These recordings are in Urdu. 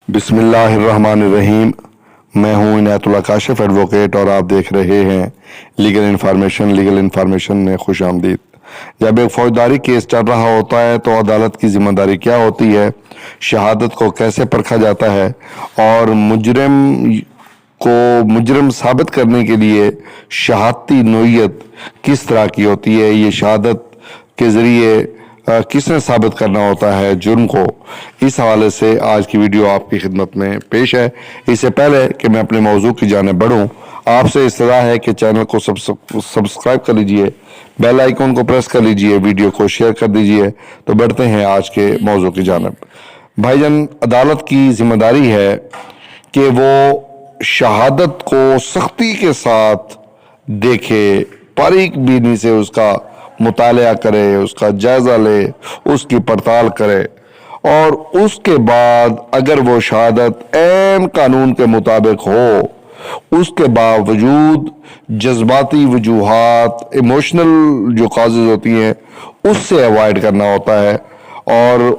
بسم اللہ الرحمن الرحیم۔ میں ہوں عنایت اللہ کاشف ایڈوکیٹ اور آپ دیکھ رہے ہیں لیگل انفارمیشن میں خوش آمدید۔ جب ایک فوجداری کیس چل رہا ہوتا ہے تو عدالت کی ذمہ داری کیا ہوتی ہے، شہادت کو کیسے پرکھا جاتا ہے اور مجرم ثابت کرنے کے لیے شہادتی نوعیت کس طرح کی ہوتی ہے، یہ شہادت کے ذریعے کس نے ثابت کرنا ہوتا ہے جرم کو، اس حوالے سے آج کی ویڈیو آپ کی خدمت میں پیش ہے۔ اس سے پہلے کہ میں اپنے موضوع کی جانب بڑھوں، آپ سے استدعا ہے کہ چینل کو سبسکرائب کر لیجئے، بیل آئیکن کو پریس کر لیجئے، ویڈیو کو شیئر کر دیجئے۔ تو بڑھتے ہیں آج کے موضوع کی جانب۔ بھائی جان، عدالت کی ذمہ داری ہے کہ وہ شہادت کو سختی کے ساتھ دیکھے، باریک بینی سے اس کا مطالعہ کرے، اس کا جائزہ لے، اس کی پڑتال کرے، اور اس کے بعد اگر وہ شہادت عین قانون کے مطابق ہو، اس کے باوجود جذباتی وجوہات، ایموشنل جو کازز ہوتی ہیں، اس سے اوائڈ کرنا ہوتا ہے، اور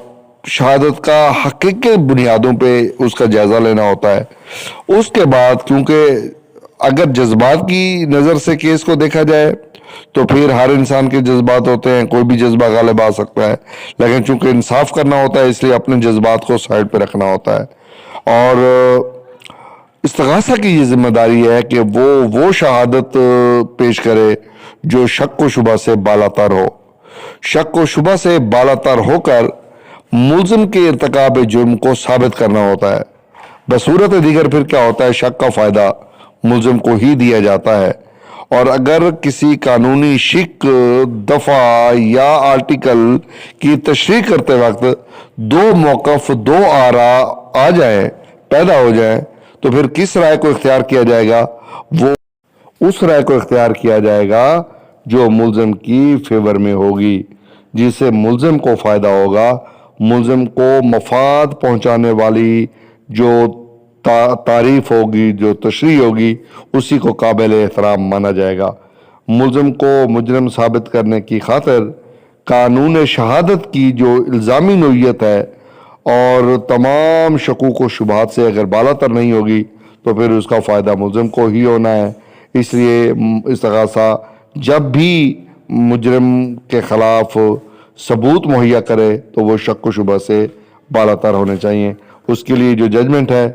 شہادت کا حقیقی بنیادوں پہ اس کا جائزہ لینا ہوتا ہے۔ اس کے بعد کیونکہ اگر جذبات کی نظر سے کیس کو دیکھا جائے تو پھر ہر انسان کے جذبات ہوتے ہیں، کوئی بھی جذبہ غالب آ سکتا ہے، لیکن چونکہ انصاف کرنا ہوتا ہے اس لیے اپنے جذبات کو سائڈ پہ رکھنا ہوتا ہے۔ اور استغاثہ کی یہ ذمہ داری ہے کہ وہ شہادت پیش کرے جو شک و شبہ سے بالاتر ہو، شک و شبہ سے بالاتر ہو کر ملزم کے ارتکاب جرم کو ثابت کرنا ہوتا ہے۔ بصورت دیگر پھر کیا ہوتا ہے، شک کا فائدہ ملزم کو ہی دیا جاتا ہے، اور اگر کسی قانونی شک، دفعہ یا آرٹیکل کی تشریح کرتے وقت دو موقف، دو آراء آ جائیں، پیدا ہو جائیں، تو پھر کس رائے کو اختیار کیا جائے گا؟ وہ اس رائے کو اختیار کیا جائے گا جو ملزم کی فیور میں ہوگی، جس سے ملزم کو فائدہ ہوگا، ملزم کو مفاد پہنچانے والی جو تعریف ہوگی، جو تشریح ہوگی، اسی کو قابل احترام مانا جائے گا۔ ملزم کو مجرم ثابت کرنے کی خاطر قانون شہادت کی جو الزامی نوعیت ہے اور تمام شکوک و شبہات سے اگر بالاتر نہیں ہوگی تو پھر اس کا فائدہ ملزم کو ہی ہونا ہے۔ اس لیے استغاثہ جب بھی مجرم کے خلاف ثبوت مہیا کرے تو وہ شک و شبہ سے بالاتر ہونے چاہیے۔ اس کے لیے جو ججمنٹ ہے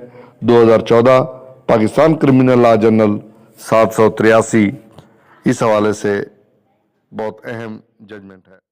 2014 پاکستان کرمنل لا جنرل 783، اس حوالے سے بہت اہم ججمنٹ ہے۔